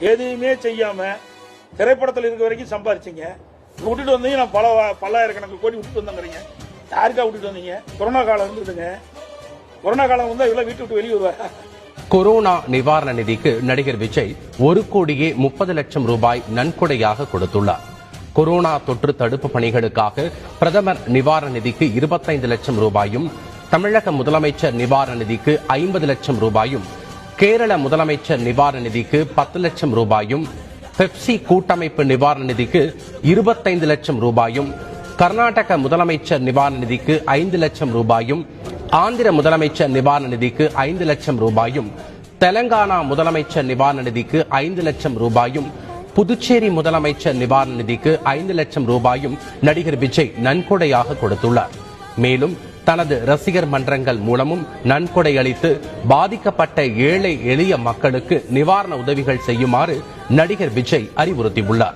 எதையுமே செய்யாம திரைப்படத்தில் இருக்க வரைக்கும் சம்பாரிச்சிங்க. விட்டுட்டு வந்தீங்க. நான் பல்லாயிரக்கணக்கு கோடி விட்டுட்டு வந்தேங்கிறீங்க. யாருக்கா விட்டுட்டு வந்தீங்க? கொரோனா காலம் இருந்ததுங்க. கொரோனா காலம் வந்து இதெல்லாம் வீட்டு விட்டு வெளியே வருவாங்க. கொரோனா நிவாரண நிதிக்கு நடிகர் விஜய் 1,30,00,000 ரூபாய் நன்கொடையாக கொடுத்துள்ளார். கொரோனா தொற்று தடுப்பு பணிகளுக்காக பிரதமர் நிவாரண நிதிக்கு 25 லட்சம் ரூபாயும், தமிழக முதலமைச்சர் நிவாரண நிதிக்கு 50 லட்சம் ரூபாயும், கேரள முதலமைச்சர் நிவாரண நிதிக்கு 10 லட்சம் ரூபாயும், பெப்சி கூட்டமைப்பு நிவாரண நிதிக்கு 25 லட்சம் ரூபாயும், கர்நாடக முதலமைச்சர் நிவாரண நிதிக்கு 5 லட்சம் ரூபாயும், ஆந்திர முதலமைச்சர் நிவாரண நிதிக்கு 5 லட்சம் ரூபாயும், தெலங்கானா முதலமைச்சர் நிவாரண நிதிக்கு 5 லட்சம் ரூபாயும், புதுச்சேரி முதலமைச்சர் நிவாரண நிதிக்கு 5 லட்சம் ரூபாயும் நடிகர் விஜய் நன்கொடையாக கொடுத்துள்ளார். மேலும் தனது ரசிகர் மன்றங்கள் மூலமும் நன்கொடை அளித்து பாதிக்கப்பட்ட ஏழை எளிய மக்களுக்கு நிவாரண உதவிகள் செய்யுமாறு நடிகர் விஜய் அறிவுறுத்தியுள்ளார்.